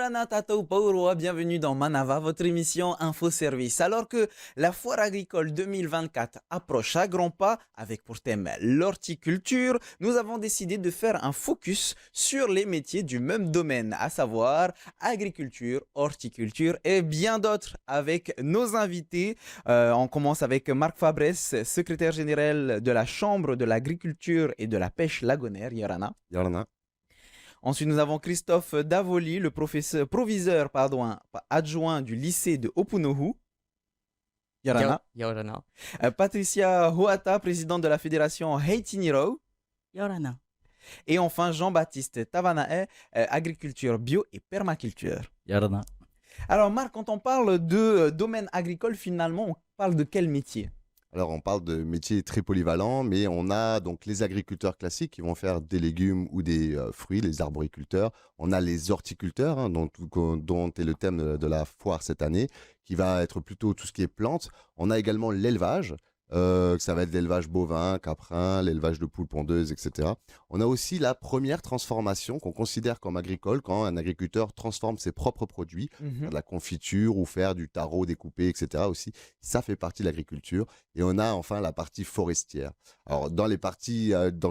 Yorana Tatou Pauroa, bienvenue dans Manava, votre émission Info Service. Alors que la foire agricole 2024 approche à grands pas avec pour thème l'horticulture, nous avons décidé de faire un focus sur les métiers du même domaine, à savoir agriculture, horticulture et bien d'autres avec nos invités. On commence avec Marc Fabrès, secrétaire général de la Chambre de l'agriculture et de la pêche lagonaire, Yorana. Yorana. Ensuite, nous avons Christophe Davoli, le proviseur adjoint du lycée de Opunohu. Yorana. Yorana. Patricia Huata, présidente de la fédération Heitiniro. Yorana. Et enfin, Jean-Baptiste Tavanae, agriculture bio et permaculture. Yorana. Alors, Marc, quand on parle de domaine agricole, finalement, on parle de quel métier? Alors, on parle de métiers très polyvalents, mais on a donc les agriculteurs classiques qui vont faire des légumes ou des fruits, les arboriculteurs. On a les horticulteurs, dont est le thème de la foire cette année, qui va être plutôt tout ce qui est plantes. On a également l'élevage, ça va être l'élevage bovin, caprin, l'élevage de poules pondeuses, etc. On a aussi la première transformation qu'on considère comme agricole quand un agriculteur transforme ses propres produits, faire de la confiture ou faire du taro découpé, etc. aussi. Ça fait partie de l'agriculture. Et on a enfin la partie forestière. Alors, dans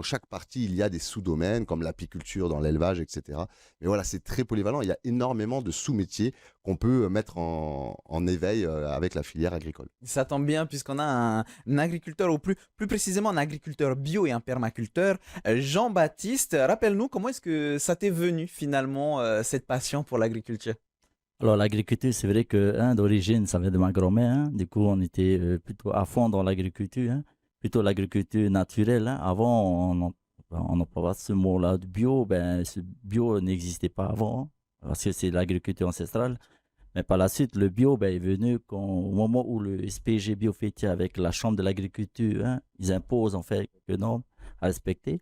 chaque partie, il y a des sous-domaines comme l'apiculture, dans l'élevage, etc. Mais voilà, c'est très polyvalent. Il y a énormément de sous-métiers qu'on peut mettre en éveil avec la filière agricole. Ça tombe bien puisqu'on a un agriculteur, ou plus précisément un agriculteur bio et un permaculteur. Jean-Baptiste, rappelle-nous comment est-ce que ça t'est venu finalement cette passion pour l'agriculture? Alors, l'agriculture, c'est vrai que d'origine, ça vient de ma grand-mère. Du coup, on était plutôt à fond dans l'agriculture, plutôt l'agriculture naturelle. Avant, on emploie ce mot-là de bio. Ce bio n'existait pas avant, parce que c'est l'agriculture ancestrale. Mais par la suite, le bio est venu au moment où le SPG bio fêtier avec la Chambre de l'agriculture, ils imposent en fait quelques normes à respecter.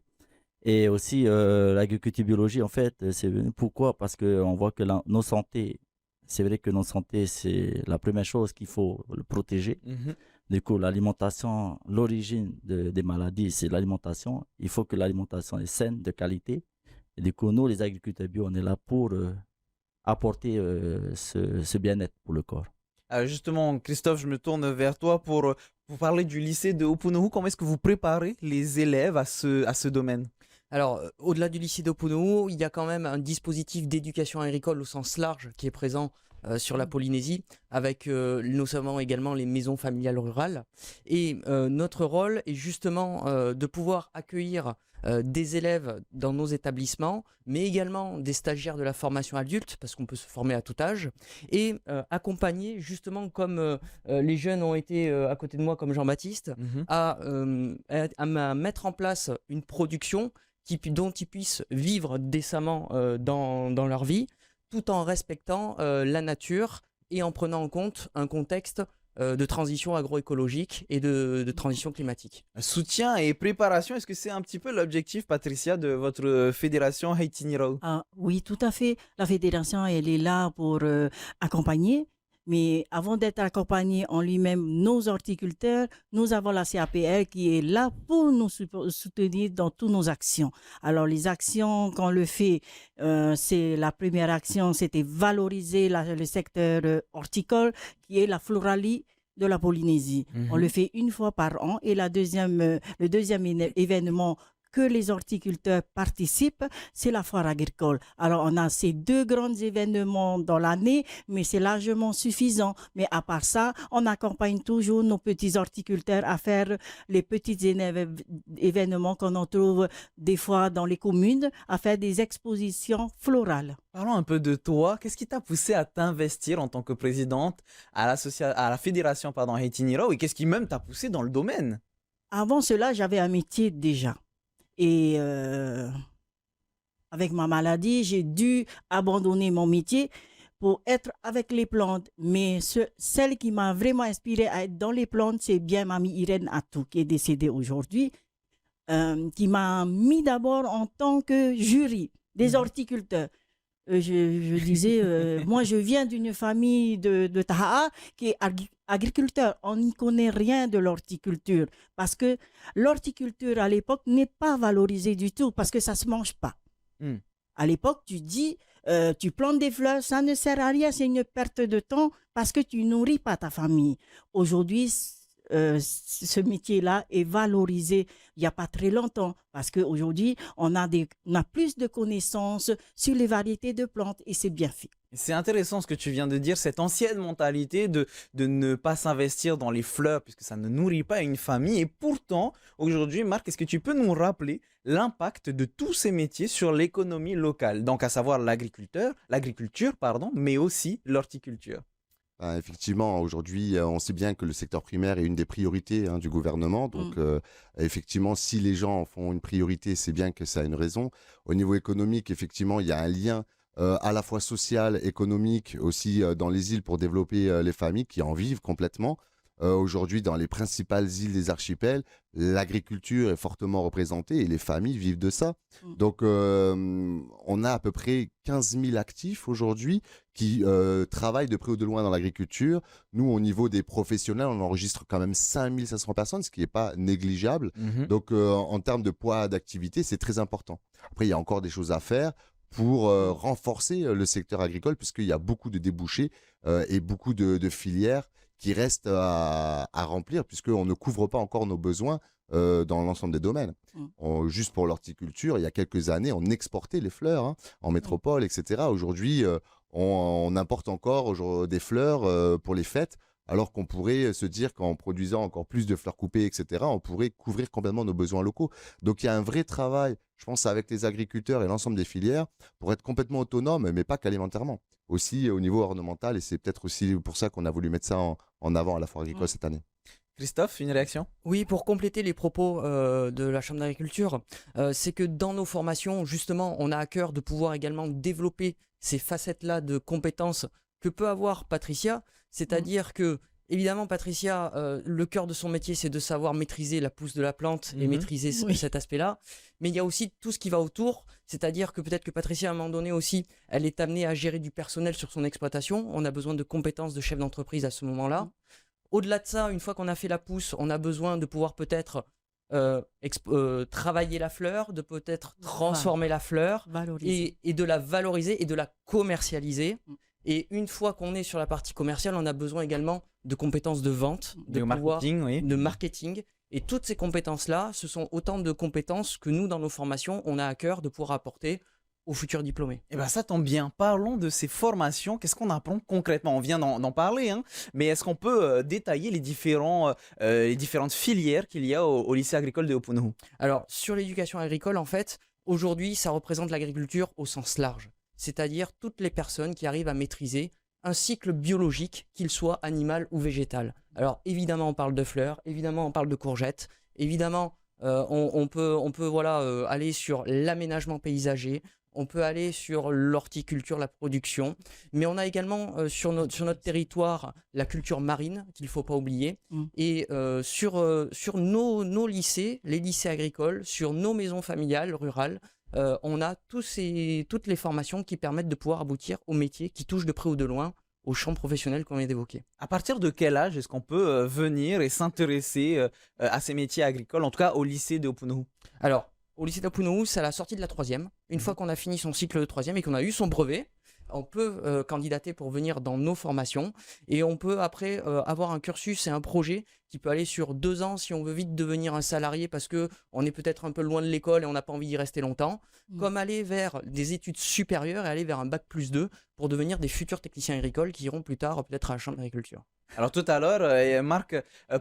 Et aussi, l'agriculture biologique, en fait, c'est venu. Pourquoi? Parce qu'on voit que nos santé, c'est vrai que nos santé, c'est la première chose qu'il faut le protéger. Du coup, l'alimentation, l'origine des maladies, c'est l'alimentation. Il faut que l'alimentation est saine, de qualité. Et du coup, nous, les agriculteurs bio, on est là pour apporter ce bien-être pour le corps. Justement, Christophe, je me tourne vers toi pour parler du lycée de Opunohu. Comment est-ce que vous préparez les élèves à ce domaine? Alors, au-delà du lycée d'Opunohu, il y a quand même un dispositif d'éducation agricole au sens large qui est présent sur la Polynésie, avec notamment également les maisons familiales rurales. Et notre rôle est justement de pouvoir accueillir des élèves dans nos établissements, mais également des stagiaires de la formation adulte, parce qu'on peut se former à tout âge, et accompagner justement comme les jeunes ont été à côté de moi, comme Jean-Baptiste, à mettre en place une production dont ils puissent vivre décemment dans leur vie, tout en respectant la nature et en prenant en compte un contexte de transition agroécologique et de transition climatique. Soutien et préparation, est-ce que c'est un petit peu l'objectif, Patricia, de votre fédération Heitiniro? Oui, tout à fait. La fédération, elle est là pour accompagner. Mais avant d'être accompagné en lui-même, nos horticulteurs, nous avons la CAPL qui est là pour nous soutenir dans toutes nos actions. Alors, les actions qu'on le fait, c'est la première action, c'était valoriser le secteur horticole, qui est la floralie de la Polynésie. On le fait une fois par an. Et le deuxième événement que les horticulteurs participent, c'est la foire agricole. Alors, on a ces deux grands événements dans l'année, mais c'est largement suffisant. Mais à part ça, on accompagne toujours nos petits horticulteurs à faire les petits événements qu'on en trouve des fois dans les communes, à faire des expositions florales. Parlons un peu de toi. Qu'est-ce qui t'a poussé à t'investir en tant que présidente à la fédération Heitiniro, et qu'est-ce qui même t'a poussé dans le domaine? Avant cela, j'avais un métier déjà. Et avec ma maladie, j'ai dû abandonner mon métier pour être avec les plantes. Mais celle qui m'a vraiment inspirée à être dans les plantes, c'est bien Mamie Irène Atou, qui est décédée aujourd'hui, qui m'a mis d'abord en tant que jury des horticulteurs. Je disais, moi je viens d'une famille de Taha qui est agriculteur. On n'y connaît rien de l'horticulture parce que l'horticulture à l'époque n'est pas valorisée du tout parce que ça ne se mange pas. À l'époque, tu dis, tu plantes des fleurs, ça ne sert à rien, c'est une perte de temps parce que tu nourris pas ta famille. Aujourd'hui, ce métier-là est valorisé il n'y a pas très longtemps parce qu'aujourd'hui, on a plus de connaissances sur les variétés de plantes et c'est bien fait. C'est intéressant ce que tu viens de dire, cette ancienne mentalité de ne pas s'investir dans les fleurs puisque ça ne nourrit pas une famille. Et pourtant, aujourd'hui, Marc, est-ce que tu peux nous rappeler l'impact de tous ces métiers sur l'économie locale? Donc, à savoir l'agriculture, pardon, mais aussi l'horticulture. Ben, effectivement, aujourd'hui, on sait bien que le secteur primaire est une des priorités du gouvernement. Donc, effectivement, si les gens en font une priorité, c'est bien que ça a une raison. Au niveau économique, effectivement, il y a un lien à la fois social, économique, aussi dans les îles pour développer les familles qui en vivent complètement. Aujourd'hui, dans les principales îles des archipels, l'agriculture est fortement représentée et les familles vivent de ça. Mm. Donc, on a à peu près 15 000 actifs aujourd'hui qui travaillent de près ou de loin dans l'agriculture. Nous, au niveau des professionnels, on enregistre quand même 5 500 personnes, ce qui n'est pas négligeable. Mhm. Donc, en termes de poids d'activité, c'est très important. Après, il y a encore des choses à faire pour renforcer le secteur agricole, puisqu'il y a beaucoup de débouchés et beaucoup de filières qui restent à remplir, puisqu'on ne couvre pas encore nos besoins dans l'ensemble des domaines. Juste pour l'horticulture, il y a quelques années, on exportait les fleurs en métropole, etc. Aujourd'hui, on importe encore des fleurs pour les fêtes, alors qu'on pourrait se dire qu'en produisant encore plus de fleurs coupées, etc., on pourrait couvrir complètement nos besoins locaux. Donc il y a un vrai travail, je pense, avec les agriculteurs et l'ensemble des filières pour être complètement autonome, mais pas qu'alimentairement. Aussi au niveau ornemental, et c'est peut-être aussi pour ça qu'on a voulu mettre ça en avant à la Foire agricole cette année. Christophe, une réaction? Oui, pour compléter les propos de la Chambre d'agriculture, c'est que dans nos formations, justement, on a à cœur de pouvoir également développer ces facettes-là de compétences que peut avoir Patricia. C'est-à-dire que, évidemment, Patricia, le cœur de son métier, c'est de savoir maîtriser la pousse de la plante et maîtriser Oui. cet aspect-là. Mais il y a aussi tout ce qui va autour. C'est-à-dire que peut-être que Patricia, à un moment donné aussi, elle est amenée à gérer du personnel sur son exploitation. On a besoin de compétences de chef d'entreprise à ce moment-là. Au-delà de ça, une fois qu'on a fait la pousse, on a besoin de pouvoir peut-être travailler la fleur, de peut-être transformer la fleur Valoriser. et de la valoriser et de la commercialiser. Mm. Et une fois qu'on est sur la partie commerciale, on a besoin également de compétences de vente, de marketing, oui. de marketing. Et toutes ces compétences-là, ce sont autant de compétences que nous, dans nos formations, on a à cœur de pouvoir apporter aux futurs diplômés. Eh bien, ça tombe bien. Parlons de ces formations. Qu'est-ce qu'on apprend concrètement? On vient d'en parler, mais est-ce qu'on peut détailler les différentes filières qu'il y a au lycée agricole de Opunohu? Alors, sur l'éducation agricole, en fait, aujourd'hui, ça représente l'agriculture au sens large. C'est-à-dire toutes les personnes qui arrivent à maîtriser un cycle biologique, qu'il soit animal ou végétal. Alors, évidemment, on parle de fleurs, évidemment, on parle de courgettes, évidemment, on peut aller sur l'aménagement paysager, on peut aller sur l'horticulture, la production, mais on a également sur notre territoire la culture marine, qu'il ne faut pas oublier, et sur nos lycées, les lycées agricoles, sur nos maisons familiales, rurales, on a toutes les formations qui permettent de pouvoir aboutir aux métiers qui touchent de près ou de loin au champ professionnel qu'on vient d'évoquer. À partir de quel âge est-ce qu'on peut venir et s'intéresser à ces métiers agricoles, en tout cas au lycée de Opunohu? Alors, au lycée d'Opunohu, c'est à la sortie de la troisième. Une fois qu'on a fini son cycle de troisième et qu'on a eu son brevet, on peut candidater pour venir dans nos formations et on peut après avoir un cursus et un projet qui peut aller sur 2 ans si on veut vite devenir un salarié parce qu'on est peut-être un peu loin de l'école et on n'a pas envie d'y rester longtemps, comme aller vers des études supérieures et aller vers un bac+2 pour devenir des futurs techniciens agricoles qui iront plus tard peut-être à la chambre d'agriculture. Alors tout à l'heure, Marc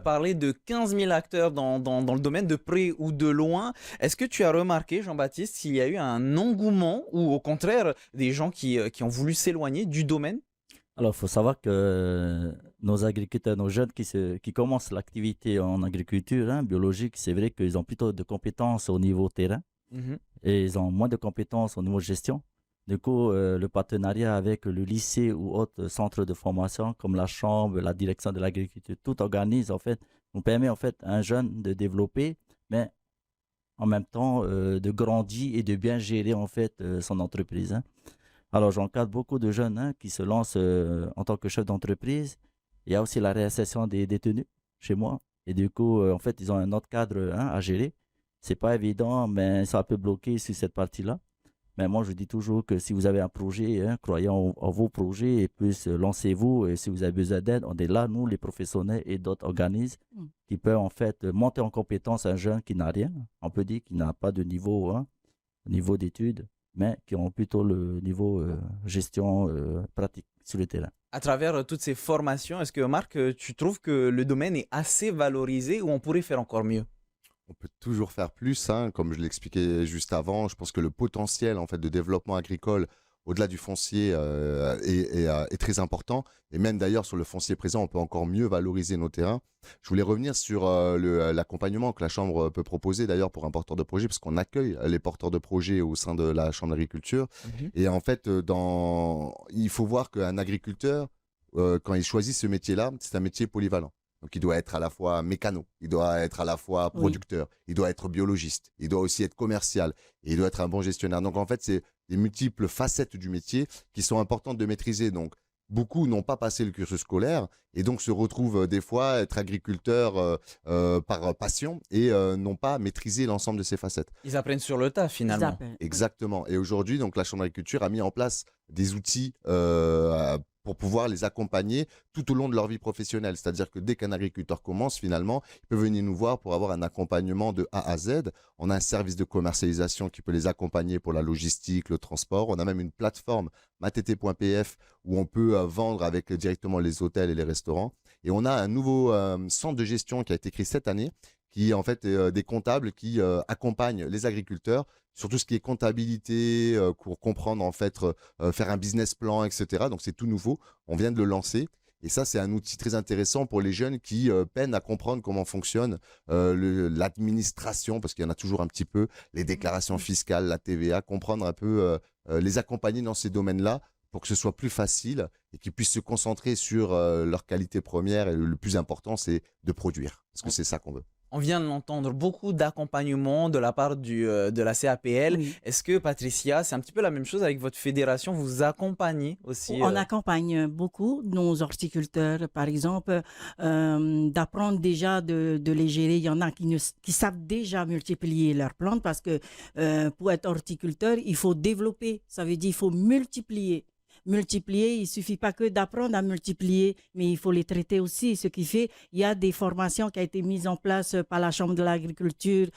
parlait de 15 000 acteurs dans le domaine de près ou de loin. Est-ce que tu as remarqué, Jean-Baptiste, s'il y a eu un engouement ou au contraire des gens qui ont voulu s'éloigner du domaine? Alors, il faut savoir que nos agriculteurs, nos jeunes qui commencent l'activité en agriculture biologique, c'est vrai qu'ils ont plutôt de compétences au niveau terrain et ils ont moins de compétences au niveau gestion. Du coup, le partenariat avec le lycée ou autres centres de formation comme la chambre, la direction de l'agriculture, tout organise en fait, nous permet en fait à un jeune de développer, mais en même temps de grandir et de bien gérer en fait son entreprise. Alors, j'encadre beaucoup de jeunes qui se lancent en tant que chef d'entreprise. Il y a aussi la réinsertion des détenus chez moi. Et du coup, en fait, ils ont un autre cadre à gérer. C'est pas évident, mais ils sont un peu bloqués sur cette partie-là. Mais moi, je dis toujours que si vous avez un projet, hein, croyez en vos projets et puis lancez-vous. Et si vous avez besoin d'aide, on est là, nous, les professionnels et d'autres organismes qui peuvent en fait monter en compétence un jeune qui n'a rien. On peut dire qu'il n'a pas de niveau, hein, niveau d'études, mais qui ont plutôt le niveau gestion pratique sur le terrain. À travers toutes ces formations, est-ce que Marc, tu trouves que le domaine est assez valorisé ou on pourrait faire encore mieux? On peut toujours faire plus, hein, comme je l'expliquais juste avant. Je pense que le potentiel en fait, de développement agricole, au-delà du foncier, est très important. Et même d'ailleurs, sur le foncier présent, on peut encore mieux valoriser nos terrains. Je voulais revenir sur l'accompagnement que la Chambre peut proposer d'ailleurs pour un porteur de projet, parce qu'on accueille les porteurs de projets au sein de la Chambre d'agriculture. Et en fait, il faut voir qu'un agriculteur, quand il choisit ce métier-là, c'est un métier polyvalent. Donc, il doit être à la fois mécano, il doit être à la fois producteur, il doit être biologiste, il doit aussi être commercial et il doit être un bon gestionnaire. Donc, en fait, c'est des multiples facettes du métier qui sont importantes de maîtriser. Donc, beaucoup n'ont pas passé le cursus scolaire et donc se retrouvent des fois être agriculteurs par passion et n'ont pas maîtrisé l'ensemble de ces facettes. Ils apprennent sur le tas finalement. Exactement. Et aujourd'hui, donc, la Chambre d'agriculture a mis en place des outils pour pouvoir les accompagner tout au long de leur vie professionnelle. C'est-à-dire que dès qu'un agriculteur commence, finalement, il peut venir nous voir pour avoir un accompagnement de A à Z. On a un service de commercialisation qui peut les accompagner pour la logistique, le transport. On a même une plateforme matt.pf où on peut vendre avec directement les hôtels et les restaurants. Et on a un nouveau centre de gestion qui a été créé cette année, qui est en fait des comptables qui accompagnent les agriculteurs sur tout ce qui est comptabilité, pour comprendre en fait, faire un business plan, etc. Donc c'est tout nouveau, on vient de le lancer. Et ça, c'est un outil très intéressant pour les jeunes qui peinent à comprendre comment fonctionne l'administration, parce qu'il y en a toujours un petit peu, les déclarations fiscales, la TVA, comprendre un peu, les accompagner dans ces domaines-là pour que ce soit plus facile et qu'ils puissent se concentrer sur leur qualité première. Et le plus important, c'est de produire, parce que c'est ça qu'on veut. On vient de l'entendre, beaucoup d'accompagnement de la part de la CAPL. Oui. Est-ce que, Patricia, c'est un petit peu la même chose avec votre fédération? Vous accompagnez aussi On accompagne beaucoup nos horticulteurs, par exemple, d'apprendre déjà de les gérer. Il y en a qui savent déjà multiplier leurs plantes parce que pour être horticulteur, il faut développer. Ça veut dire qu'il faut multiplier. Multiplier, il ne suffit pas que d'apprendre à multiplier, mais il faut les traiter aussi. Ce qui fait, il y a des formations qui ont été mises en place par la Chambre de l'agriculture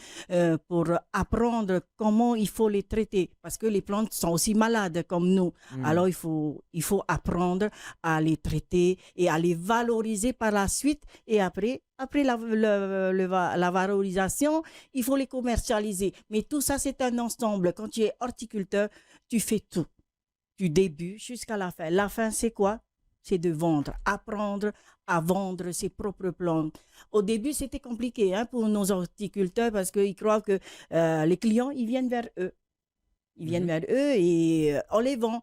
pour apprendre comment il faut les traiter. Parce que les plantes sont aussi malades comme nous. Alors, il faut apprendre à les traiter et à les valoriser par la suite. Et après la valorisation, il faut les commercialiser. Mais tout ça, c'est un ensemble. Quand tu es horticulteur, tu fais tout. Du début jusqu'à la fin. La fin, c'est quoi? C'est de vendre, apprendre à vendre ses propres plantes. Au début, c'était compliqué pour nos horticulteurs parce qu'ils croient que les clients, ils viennent vers eux. Ils viennent vers eux et on les vend.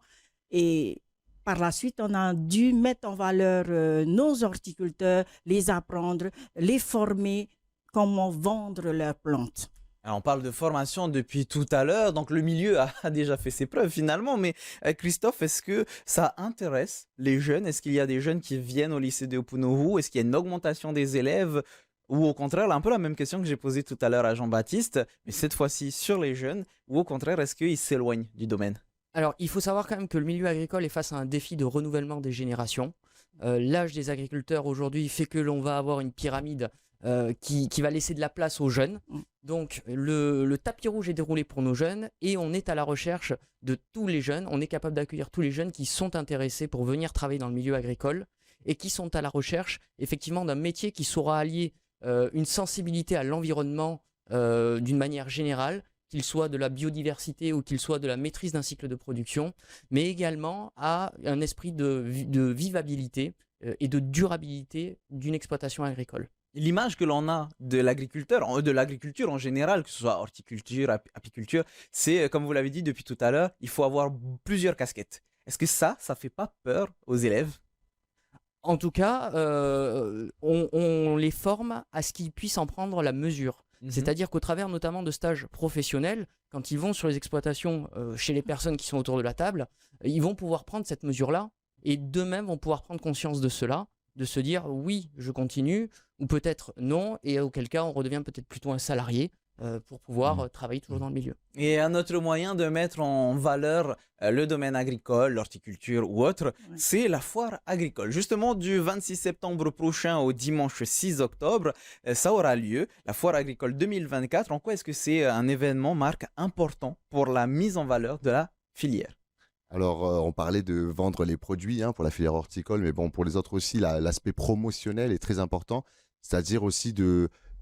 Et par la suite, on a dû mettre en valeur nos horticulteurs, les apprendre, les former, comment vendre leurs plantes. Alors, on parle de formation depuis tout à l'heure, donc le milieu a déjà fait ses preuves finalement, mais Christophe, est-ce que ça intéresse les jeunes? Est-ce qu'il y a des jeunes qui viennent au lycée de Opunohu? Est-ce qu'il y a une augmentation des élèves? Ou au contraire, un peu la même question que j'ai posée tout à l'heure à Jean-Baptiste, mais cette fois-ci sur les jeunes, ou au contraire, est-ce qu'ils s'éloignent du domaine? Alors, il faut savoir quand même que le milieu agricole est face à un défi de renouvellement des générations. L'âge des agriculteurs aujourd'hui fait que l'on va avoir une pyramide qui va laisser de la place aux jeunes. Donc le tapis rouge est déroulé pour nos jeunes et on est à la recherche de tous les jeunes. On est capable d'accueillir tous les jeunes qui sont intéressés pour venir travailler dans le milieu agricole et qui sont à la recherche effectivement d'un métier qui saura allier une sensibilité à l'environnement d'une manière générale, qu'il soit de la biodiversité ou qu'il soit de la maîtrise d'un cycle de production, mais également à un esprit de vivabilité et de durabilité d'une exploitation agricole. L'image que l'on a de l'agriculture en général, que ce soit horticulture, apiculture, c'est, comme vous l'avez dit depuis tout à l'heure, il faut avoir plusieurs casquettes. Est-ce que ça fait pas peur aux élèves? En tout cas, on les forme à ce qu'ils puissent en prendre la mesure. C'est-à-dire qu'au travers notamment de stages professionnels, quand ils vont sur les exploitations chez les personnes qui sont autour de la table, ils vont pouvoir prendre cette mesure-là et d'eux-mêmes vont pouvoir prendre conscience de cela, de se dire oui, je continue, ou peut-être non, et auquel cas on redevient peut-être plutôt un salarié pour pouvoir travailler toujours dans le milieu. Et un autre moyen de mettre en valeur le domaine agricole, l'horticulture ou autre, c'est la foire agricole. Justement, du 26 septembre prochain au dimanche 6 octobre, ça aura lieu, la foire agricole 2024. En quoi est-ce que c'est un événement, Marc, important pour la mise en valeur de la filière? Alors, on parlait de vendre les produits pour la filière horticole, mais bon, pour les autres aussi, l'aspect promotionnel est très important, c'est-à-dire aussi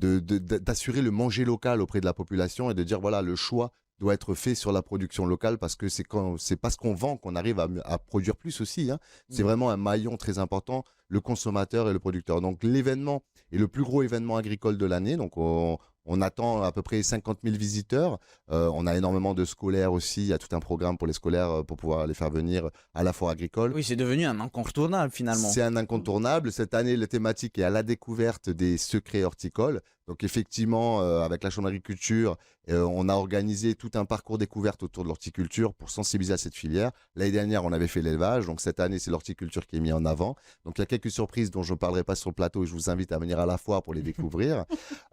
d'assurer le manger local auprès de la population et de dire, voilà, le choix doit être fait sur la production locale parce que c'est parce qu'on vend qu'on arrive à produire plus aussi. C'est vraiment un maillon très important, le consommateur et le producteur. Donc, l'événement est le plus gros événement agricole de l'année. Donc, on attend à peu près 50 000 visiteurs. On a énormément de scolaires aussi. Il y a tout un programme pour les scolaires pour pouvoir les faire venir à la foire agricole. Oui, c'est devenu un incontournable finalement. C'est un incontournable. Cette année, la thématique est à la découverte des secrets horticoles. Donc effectivement, avec la Chambre d'agriculture, on a organisé tout un parcours découverte autour de l'horticulture pour sensibiliser à cette filière. L'année dernière, on avait fait l'élevage. Donc cette année, c'est l'horticulture qui est mise en avant. Donc il y a quelques surprises dont je ne parlerai pas sur le plateau et je vous invite à venir à la foire pour les découvrir.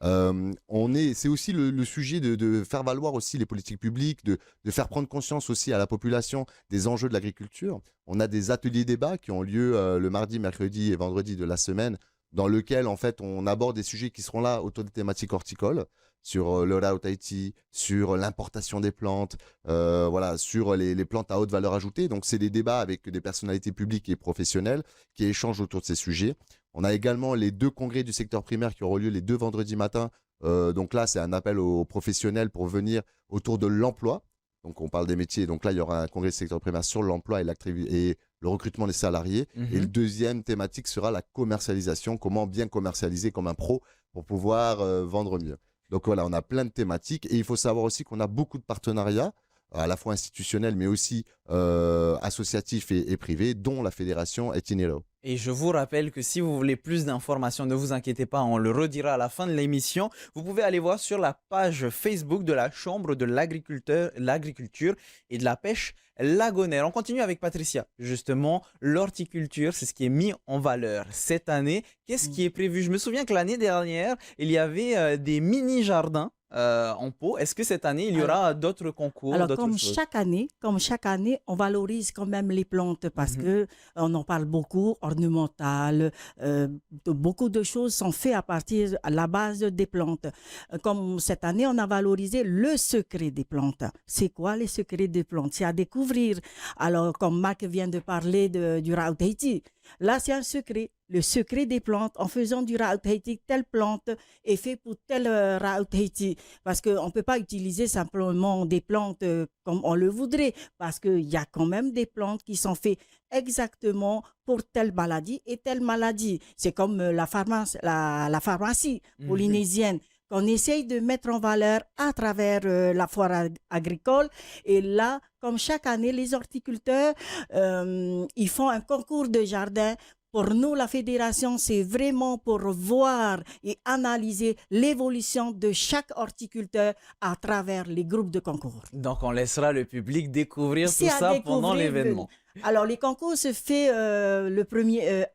C'est aussi le sujet de faire valoir aussi les politiques publiques, de faire prendre conscience aussi à la population des enjeux de l'agriculture. On a des ateliers débats qui ont lieu le mardi, mercredi et vendredi de la semaine, dans lequel en fait on aborde des sujets qui seront là autour des thématiques horticoles, sur le Route Haïti, sur l'importation des plantes, voilà, sur les plantes à haute valeur ajoutée. Donc c'est des débats avec des personnalités publiques et professionnelles qui échangent autour de ces sujets. On a également les 2 congrès du secteur primaire qui auront lieu les 2 vendredis matin. Donc là, c'est un appel aux professionnels pour venir autour de l'emploi. Donc on parle des métiers. Donc là, il y aura un congrès du secteur primaire sur l'emploi et le recrutement des salariés. Et le deuxième thématique sera la commercialisation. Comment bien commercialiser comme un pro pour pouvoir vendre mieux. Donc voilà, on a plein de thématiques. Et il faut savoir aussi qu'on a beaucoup de partenariats, à la fois institutionnels, mais aussi associatifs et privés, dont la fédération Etinero. Et je vous rappelle que si vous voulez plus d'informations, ne vous inquiétez pas, on le redira à la fin de l'émission. Vous pouvez aller voir sur la page Facebook de la Chambre de l'agriculture et de la pêche Lagonaire. On continue avec Patricia. Justement, l'horticulture, c'est ce qui est mis en valeur cette année. Qu'est-ce qui est prévu? Je me souviens que l'année dernière, il y avait des mini-jardins en pot. Est-ce que cette année, il y aura d'autres concours, Alors, d'autres comme choses? chaque année, on valorise quand même les plantes parce que on en parle beaucoup, ornementales, beaucoup de choses sont faites à la base des plantes. Comme cette année, on a valorisé le secret des plantes. C'est quoi les secrets des plantes? C'est à découvrir. Alors, comme Marc vient de parler du Route Haïti, là, c'est un secret. Le secret des plantes, en faisant du Route Haïti, telle plante est faite pour tel Route Haïti. Parce qu'on ne peut pas utiliser simplement des plantes comme on le voudrait. Parce qu'il y a quand même des plantes qui sont faites exactement pour telle maladie et telle maladie. C'est comme la pharmacie polynésienne qu'on essaye de mettre en valeur à travers la foire agricole. Et là, comme chaque année, les horticulteurs, ils font un concours de jardin. Pour nous, la fédération, c'est vraiment pour voir et analyser l'évolution de chaque horticulteur à travers les groupes de concours. Donc, on laissera le public découvrir C'est tout à ça pendant découvrir l'événement. Alors, les concours se fait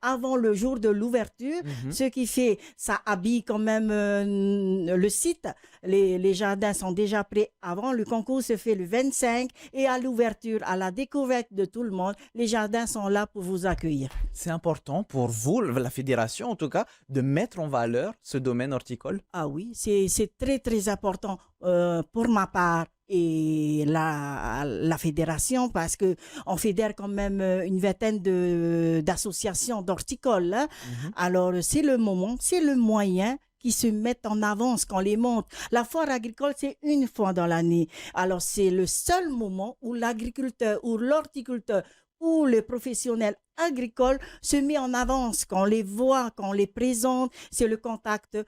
avant le jour de l'ouverture, ce qui fait, ça habille quand même le site. Les jardins sont déjà prêts avant. Le concours se fait le 25 et à l'ouverture, à la découverte de tout le monde, les jardins sont là pour vous accueillir. C'est important pour vous, la fédération en tout cas, de mettre en valeur ce domaine horticole? Ah oui, c'est très, très important pour ma part et la fédération parce qu'on fédère quand même une vingtaine d'associations d'horticoles. Alors, c'est le moment, c'est le moyen qui se mettent en avance, qu'on les montre. La foire agricole, c'est une fois dans l'année. Alors, c'est le seul moment où l'agriculteur ou l'horticulteur où les professionnels agricoles se met en avance, qu'on les voit, qu'on les présente. C'est le contact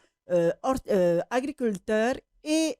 agriculteur et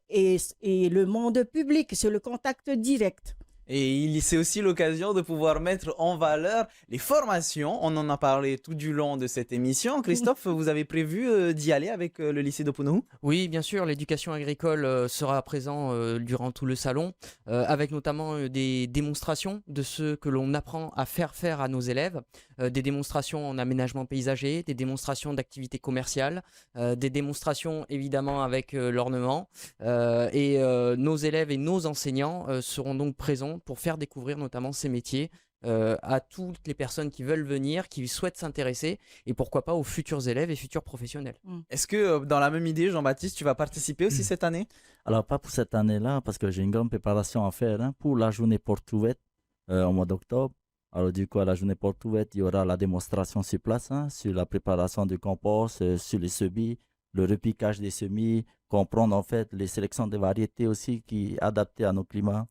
le monde public, c'est le contact direct. Et c'est aussi l'occasion de pouvoir mettre en valeur les formations. On en a parlé tout du long de cette émission. Christophe, vous avez prévu d'y aller avec le lycée d'Opunohu? Oui, bien sûr, l'éducation agricole sera présent durant tout le salon, avec notamment des démonstrations de ce que l'on apprend à faire à nos élèves, des démonstrations en aménagement paysager, des démonstrations d'activités commerciales, des démonstrations évidemment avec l'ornement, et nos élèves et nos enseignants seront donc présents pour faire découvrir notamment ces métiers à toutes les personnes qui veulent venir, qui souhaitent s'intéresser, et pourquoi pas aux futurs élèves et futurs professionnels. Est-ce que dans la même idée, Jean-Baptiste, tu vas participer aussi cette année? Alors, pas pour cette année-là, parce que j'ai une grande préparation à faire hein, pour la journée porte ouverte au mois d'octobre. Alors, du coup, à la journée porte ouverte, il y aura la démonstration sur place hein, sur la préparation du compost, sur les semis, le repiquage des semis, comprendre en fait les sélections de variétés aussi qui adaptées à nos climats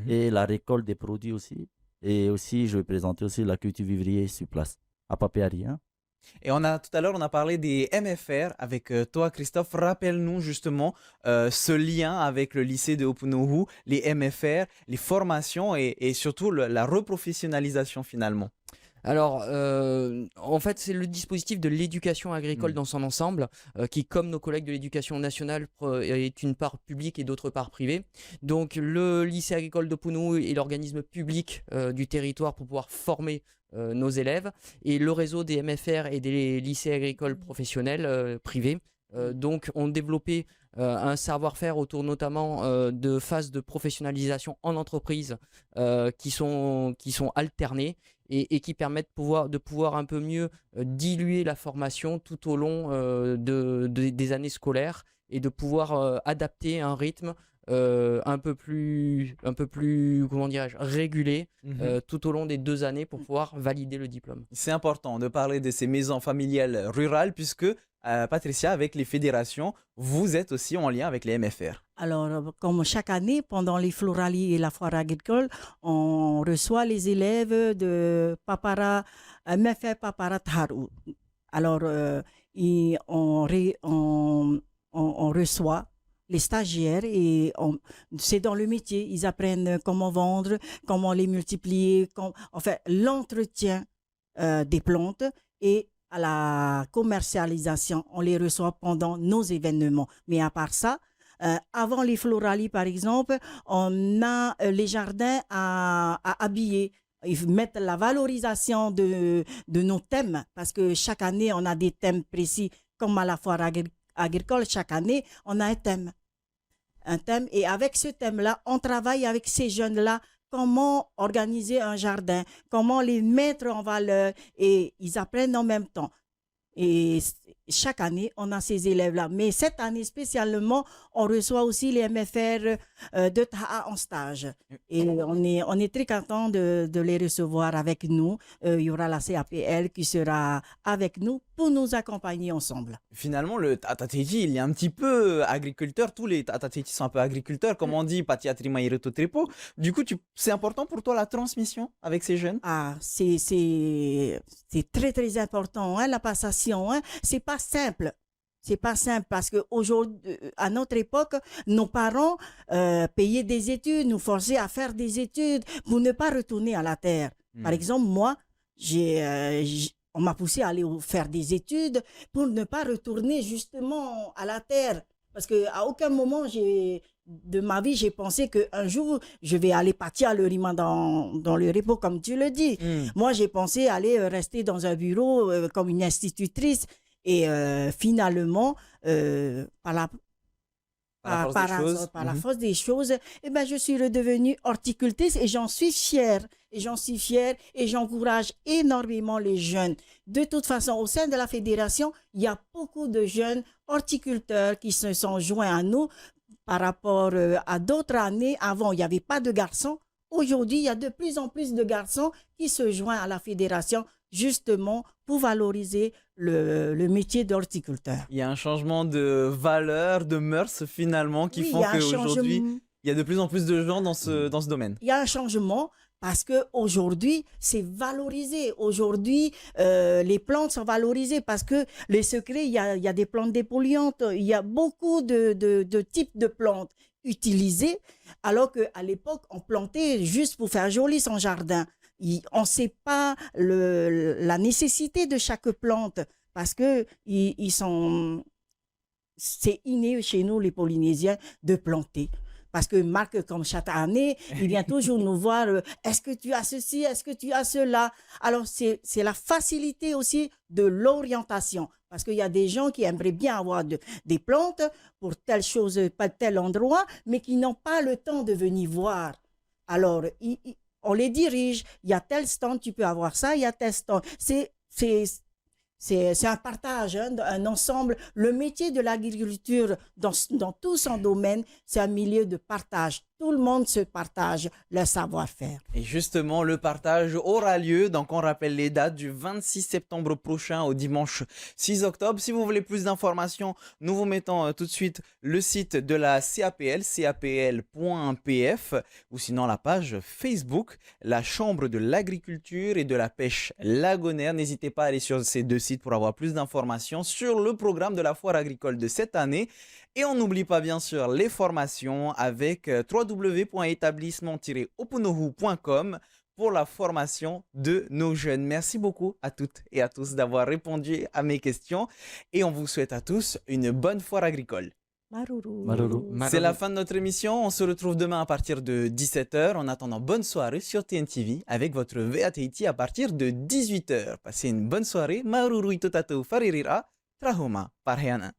et la récolte des produits aussi. Et aussi, je vais présenter aussi la culture vivrier sur place, à Papéari. Hein. Et tout à l'heure, on a parlé des MFR avec toi, Christophe. Rappelle-nous justement ce lien avec le lycée de Opunohu, les MFR, les formations et surtout la reprofessionnalisation finalement. Alors, en fait, c'est le dispositif de l'éducation agricole dans son ensemble, qui, comme nos collègues de l'éducation nationale, est une part publique et d'autre part privée. Donc, le lycée agricole de Punou est l'organisme public du territoire pour pouvoir former nos élèves, et le réseau des MFR et des lycées agricoles professionnels privés. Donc, ont développé un savoir-faire autour notamment de phases de professionnalisation en entreprise qui sont alternées et qui permettent de pouvoir un peu mieux diluer la formation tout au long des années scolaires et de pouvoir adapter un rythme un peu plus comment dirais-je, régulé tout au long des 2 années pour pouvoir valider le diplôme. C'est important de parler de ces maisons familiales rurales puisque, Patricia, avec les fédérations, vous êtes aussi en lien avec les MFR. Alors, comme chaque année, pendant les Floralies et la foire agricole, on reçoit les élèves de Papara, MFR Papara Tharu. Alors, on reçoit les stagiaires et c'est dans le métier. Ils apprennent comment vendre, comment les multiplier, enfin, l'entretien des plantes et à la commercialisation. On les reçoit pendant nos événements. Mais à part ça, avant les Floralies, par exemple, on a les jardins à habiller. Ils mettent la valorisation de nos thèmes parce que chaque année, on a des thèmes précis. Comme à la foire agricole, chaque année, on a un thème. Et avec ce thème-là, on travaille avec ces jeunes-là comment organiser un jardin, comment les mettre en valeur et ils apprennent en même temps. Et chaque année, on a ces élèves-là. Mais cette année spécialement, on reçoit aussi les MFR de Taha en stage. Et on est très content de les recevoir avec nous. Il y aura la CAPL qui sera avec nous pour nous accompagner ensemble. Finalement, le Tatateti, il est un petit peu agriculteur. Tous les Tatateti sont un peu agriculteurs, comme on dit, Patiatrima Ireto Trepo. Du coup, c'est important pour toi la transmission avec ces jeunes? Ah, c'est très, très important, hein, la passation. Hein. C'est pas simple. C'est pas simple parce que aujourd'hui, à notre époque, nos parents payaient des études, nous forçaient à faire des études pour ne pas retourner à la terre. Par exemple, moi, on m'a poussé à aller faire des études pour ne pas retourner justement à la terre. Parce qu'à aucun moment de ma vie, j'ai pensé qu'un jour, je vais aller partir à l'Eurima dans le repos, comme tu le dis. Moi, j'ai pensé aller rester dans un bureau comme une institutrice. Et finalement, par la force des choses, eh ben, je suis redevenue horticultrice et j'en suis fière. Et j'encourage énormément les jeunes. De toute façon, au sein de la fédération, il y a beaucoup de jeunes horticulteurs qui se sont joints à nous par rapport à d'autres années. Avant, il n'y avait pas de garçons. Aujourd'hui, il y a de plus en plus de garçons qui se joignent à la fédération justement pour valoriser le métier d'horticulteur. Il y a un changement de valeur, de mœurs finalement qui font qu'aujourd'hui, il y a de plus en plus de gens dans ce domaine. Il y a un changement parce qu'aujourd'hui, c'est valorisé. Aujourd'hui, les plantes sont valorisées parce que les secrets, il y a des plantes dépolluantes, il y a beaucoup de types de plantes utilisé, alors qu'à l'époque, on plantait juste pour faire joli son jardin. On ne sait pas la nécessité de chaque plante parce que c'est inné chez nous, les Polynésiens, de planter. Parce que Marc, comme chaque année, il vient toujours nous voir, est-ce que tu as ceci, est-ce que tu as cela? Alors, c'est la facilité aussi de l'orientation. Parce qu'il y a des gens qui aimeraient bien avoir des plantes pour telle chose, pas tel endroit, mais qui n'ont pas le temps de venir voir. Alors, on les dirige. Il y a tel stand, tu peux avoir ça, il y a tel stand. C'est un partage, hein, un ensemble. Le métier de l'agriculture dans tout son domaine, c'est un milieu de partage. Tout le monde se partage le savoir-faire. Et justement, le partage aura lieu. Donc, on rappelle les dates du 26 septembre prochain au dimanche 6 octobre. Si vous voulez plus d'informations, nous vous mettons tout de suite le site de la CAPL, capl.pf, ou sinon la page Facebook, la Chambre de l'agriculture et de la pêche lagonaire. N'hésitez pas à aller sur ces deux sites pour avoir plus d'informations sur le programme de la foire agricole de cette année. Et on n'oublie pas bien sûr les formations avec www.établissement-opunohu.com pour la formation de nos jeunes. Merci beaucoup à toutes et à tous d'avoir répondu à mes questions et on vous souhaite à tous une bonne foire agricole. Maruru. Maruru. C'est la fin de notre émission. On se retrouve demain à partir de 17h. En attendant, bonne soirée sur TNTV avec votre VAT à partir de 18h. Passez une bonne soirée. Maruru itotatou faririra. Trahoma parheana.